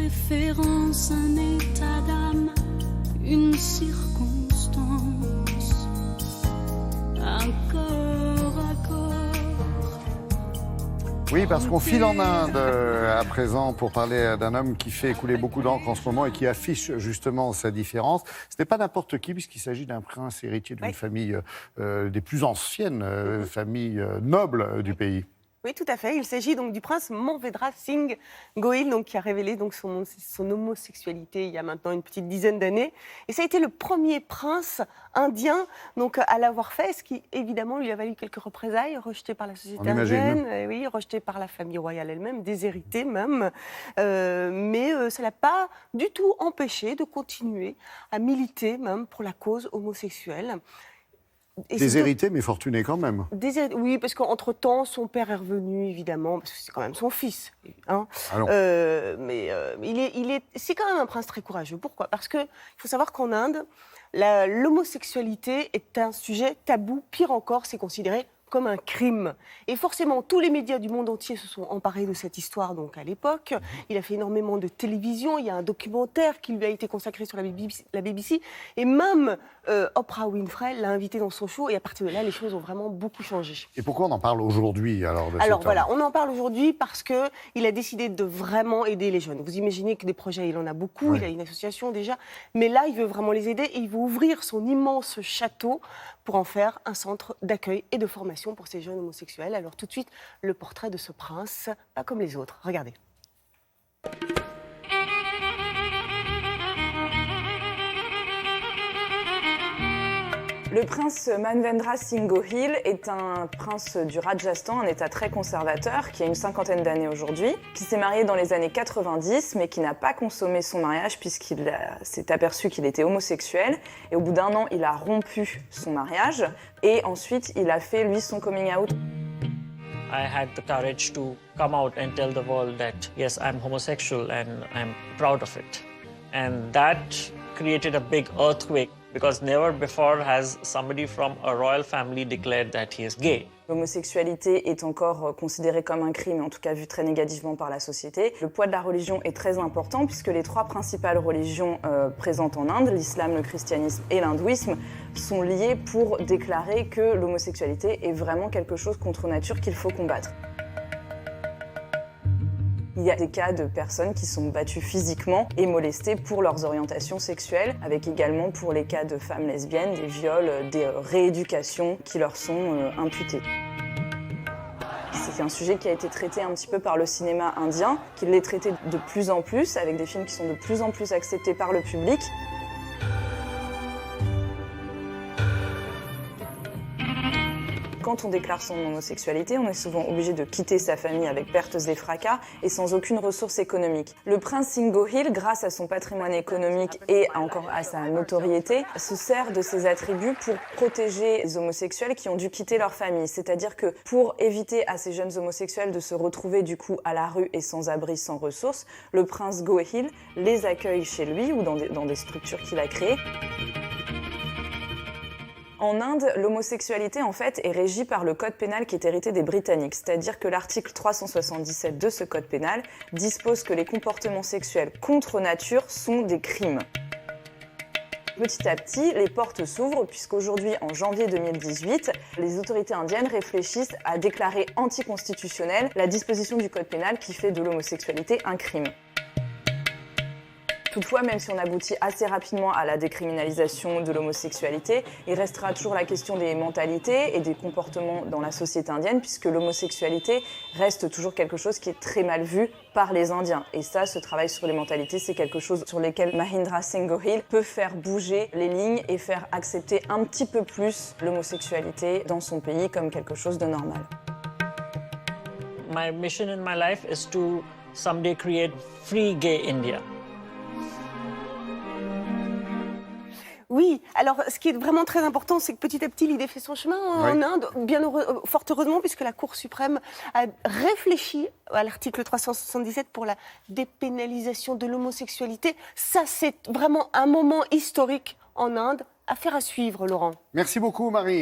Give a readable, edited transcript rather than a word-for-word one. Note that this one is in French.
préférence, un état d'âme, une circonstance, un corps à corps. Oui, parce qu'on file en Inde à présent pour parler d'un homme qui fait couler beaucoup d'encre en ce moment et qui affiche justement sa différence. Ce n'est pas n'importe qui, puisqu'il s'agit d'un prince héritier d'une famille des plus anciennes familles nobles du pays. Oui, tout à fait. Il s'agit donc du prince Manvedra Singh Gohil, donc, qui a révélé donc, son homosexualité il y a maintenant une petite dizaine d'années. Et ça a été le premier prince indien donc, à l'avoir fait, ce qui évidemment lui a valu quelques représailles, rejeté par la société indienne, oui, rejeté par la famille royale elle-même, déshéritée même. Mais ça ne l'a pas du tout empêché de continuer à militer même pour la cause homosexuelle. Déshérité, mais fortuné quand même. Oui, parce qu'entre-temps, son père est revenu, évidemment, parce que c'est quand même son fils. Hein. C'est quand même un prince très courageux. Pourquoi ? Parce qu'il faut savoir qu'en Inde, l'homosexualité est un sujet tabou. Pire encore, c'est considéré comme un crime. Et forcément, tous les médias du monde entier se sont emparés de cette histoire donc, à l'époque. Il a fait énormément de télévision. Il y a un documentaire qui lui a été consacré sur la BBC. Et même Oprah Winfrey l'a invité dans son show. Et à partir de là, les choses ont vraiment beaucoup changé. Et pourquoi on en parle aujourd'hui alors voilà, on en parle aujourd'hui parce qu'il a décidé de vraiment aider les jeunes. Vous imaginez que des projets, il en a beaucoup. Oui. Il a une association déjà. Mais là, il veut vraiment les aider. Et il veut ouvrir son immense château pour en faire un centre d'accueil et de formation pour ces jeunes homosexuels. Alors tout de suite, le portrait de ce prince, pas comme les autres. Regardez. Le prince Manvedra Singh Gohil est un prince du Rajasthan, un état très conservateur, qui a une cinquantaine d'années aujourd'hui, qui s'est marié dans les années 90, mais qui n'a pas consommé son mariage puisqu'il s'est aperçu qu'il était homosexuel. Et au bout d'un an, il a rompu son mariage et ensuite, il a fait, lui, son coming out. I had the courage to come out and tell the world that, yes, I'm homosexual and I'm proud of it. And that created a big earthquake. Because never before has somebody from a royal family declared that he is gay. L'homosexualité est encore considérée comme un crime, en tout cas vu très négativement par la société. Le poids de la religion est très important puisque les trois principales religions présentes en Inde, l'islam, le christianisme et l'hindouisme, sont liées pour déclarer que l'homosexualité est vraiment quelque chose contre nature qu'il faut combattre. Il y a des cas de personnes qui sont battues physiquement et molestées pour leurs orientations sexuelles, avec également pour les cas de femmes lesbiennes, des viols, des rééducations qui leur sont imputées. C'est un sujet qui a été traité un petit peu par le cinéma indien, qui l'est traité de plus en plus, avec des films qui sont de plus en plus acceptés par le public. Quand on déclare son homosexualité, on est souvent obligé de quitter sa famille avec pertes et fracas et sans aucune ressource économique. Le prince Singh Gohil, grâce à son patrimoine économique et encore à sa notoriété, se sert de ses attributs pour protéger les homosexuels qui ont dû quitter leur famille. C'est-à-dire que pour éviter à ces jeunes homosexuels de se retrouver du coup à la rue et sans abri, sans ressources, le prince Gohil les accueille chez lui ou dans des structures qu'il a créées. En Inde, l'homosexualité en fait est régie par le code pénal qui est hérité des Britanniques, c'est-à-dire que l'article 377 de ce code pénal dispose que les comportements sexuels contre nature sont des crimes. Petit à petit, les portes s'ouvrent puisqu'aujourd'hui, en janvier 2018, les autorités indiennes réfléchissent à déclarer anticonstitutionnelle la disposition du code pénal qui fait de l'homosexualité un crime. Toutefois, même si on aboutit assez rapidement à la décriminalisation de l'homosexualité, il restera toujours la question des mentalités et des comportements dans la société indienne, puisque l'homosexualité reste toujours quelque chose qui est très mal vu par les Indiens. Et ça, ce travail sur les mentalités, c'est quelque chose sur lequel Manvedra Singh Gohil peut faire bouger les lignes et faire accepter un petit peu plus l'homosexualité dans son pays comme quelque chose de normal. My mission in my life is to someday create free gay India. Oui, alors ce qui est vraiment très important, c'est que petit à petit, l'idée fait son chemin en Inde, fort heureusement, puisque la Cour suprême a réfléchi à l'article 377 pour la dépénalisation de l'homosexualité. Ça, c'est vraiment un moment historique en Inde. Affaire à suivre, Laurent. Merci beaucoup, Marie.